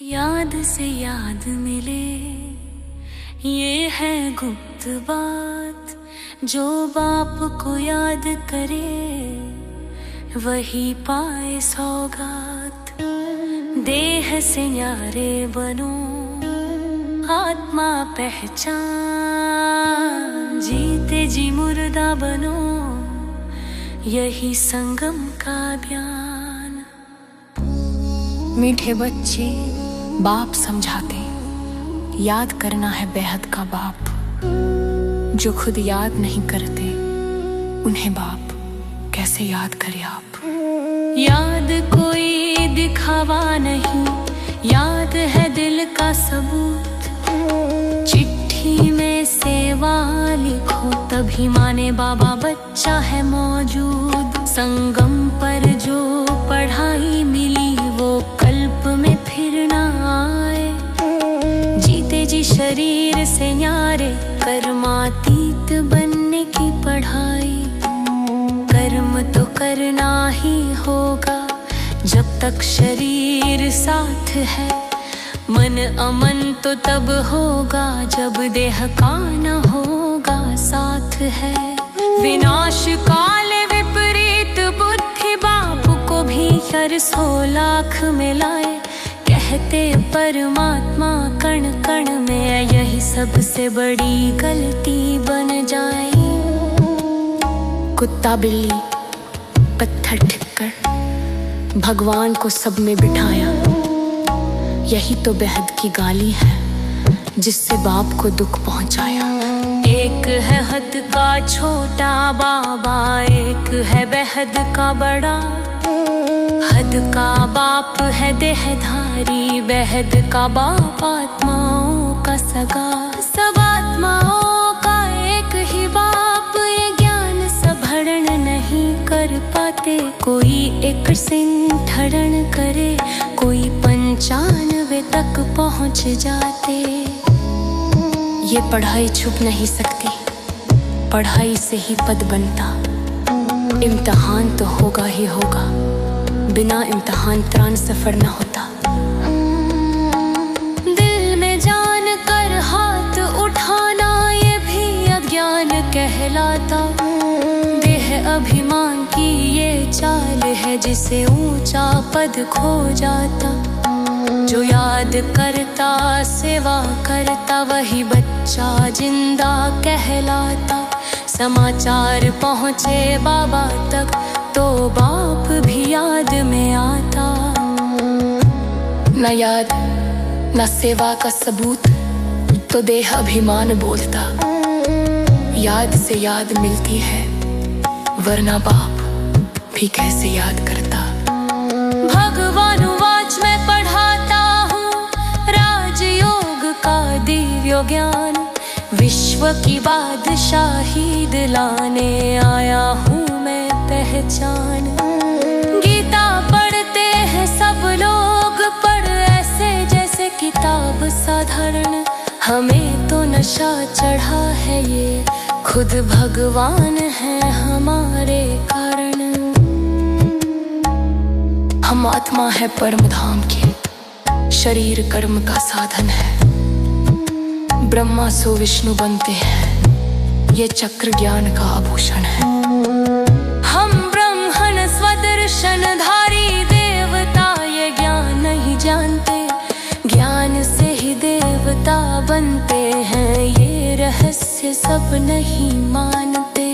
याद से याद मिले, ये है गुप्त बात। जो बाप को याद करे वही पाए सौगात। देह से न्यारे बनो, आत्मा पहचान। जीते जी मुर्दा बनो, यही संगम का बयान। मीठे बच्चे बाप समझाते, याद करना है बेहद का बाप। जो खुद याद नहीं करते, उन्हें बाप कैसे याद करे आप। याद कोई दिखावा नहीं, याद है दिल का सबूत। चिट्ठी में सेवा लिखो, तभी माने बाबा बच्चा है मौजूद। संगम पर जो पढ़ाई मिली, वो कल्प में फिर ना आए। जीते जी शरीर से न्यारे, कर्मातीत बनने की पढ़ाई। कर्म तो करना ही होगा, जब तक शरीर साथ है। मन अमन तो तब होगा, जब देह का न होगा साथ है। विनाश काल विपरीत बुद्धि, बाप को भी हर 100 लाख में लाए। कहते परमात्मा कण कण में, यही सबसे बड़ी गलती बन जाए। कुत्ता बिल्ली पत्थर ठिक्कर, भगवान को सब में बिठाया। यही तो बेहद की गाली है, जिससे बाप को दुख पहुंचाया। एक है हद का छोटा बाबा, एक है बेहद का बड़ा। हद का बाप है देहधारी, बेहद का बाप आत्माओं का सगा। सब आत्माओं का एक ही बाप, ये ज्ञान सभरण नहीं कर पाते। कोई एक सिंठड़न करे, कोई 95 तक पहुंच जाते। ये पढ़ाई छुप नहीं सकती, पढ़ाई से ही पद बनता। इम्तिहान तो होगा ही होगा, बिना इम्तिहान त्राण सफर न होता। दिल में जान कर हाथ उठाना, ये भी अज्ञान कहलाता। देह अभिमान की ये चाल है, जिसे ऊंचा पद खो जाता। जो याद करता सेवा करता, वही बच्चा जिंदा कहलाता। समाचार पहुँचे बाबा तक, तो बाप भी याद में आता। न याद न सेवा का सबूत, तो देह अभिमान बोलता। याद से याद मिलती है, वरना बाप भी कैसे याद करता। भगवान वाच में पढ़ाता हूँ, राजयोग का दिव्य ज्ञान। विश्व की बादशाही दिलाने आया हूँ मैं पहचान। गीता पढ़ते हैं सब लोग, पढ़ ऐसे जैसे किताब साधारण। हमें तो नशा चढ़ा है, ये खुद भगवान है हमारे कारण। हम आत्मा है परम धाम की, शरीर कर्म का साधन है। ब्रह्मा सो विष्णु बनते हैं, ये चक्र ज्ञान का आभूषण है। हम ब्रह्मन स्वदर्शनधारी देवता, ये ज्ञान नहीं जानते। ज्ञान से ही देवता बनते हैं, ये रहस्य सब नहीं मानते।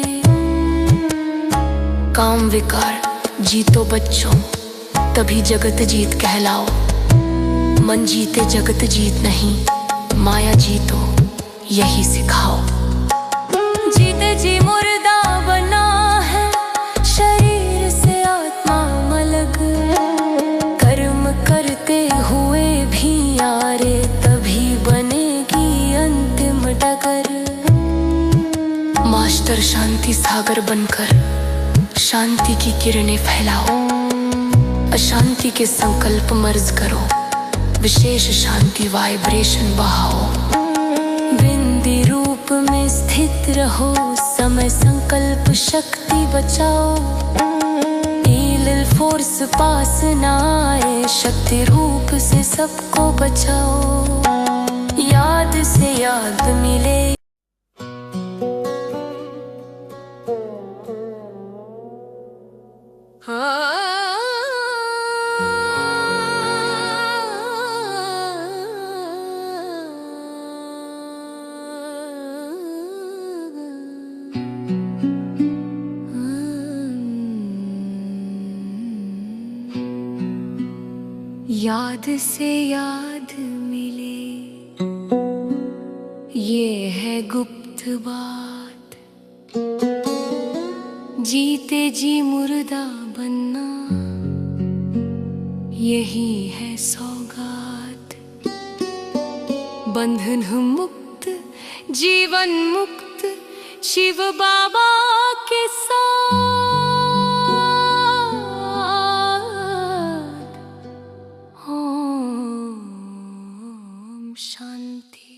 काम विकार जीतो बच्चों, तभी जगत जीत कहलाओ। मन जीते जगत जीत नहीं, माया जीतो यही सिखाओ। जीते जी मुर्दा बना है, शरीर से आत्मा अलग। कर्म करते हुए भी यारे, तभी बनेगी अंतिम डगर। मास्टर शांति सागर बनकर, शांति की किरणें फैलाओ। अशांति के संकल्प मर्ज करो, विशेष शांति वाइब्रेशन बहाओ। बिंदी रूप में स्थित रहो, समय संकल्प शक्ति बचाओ। फोर्स पास ना आए, शक्ति रूप से सबको बचाओ, याद से याद मिले। याद से याद मिले, ये है गुप्त बात, जीते जी मुर्दा बनना, यही है सौगात। बंधन मुक्त जीवन मुक्त शिव बाबा के साथ। शांति।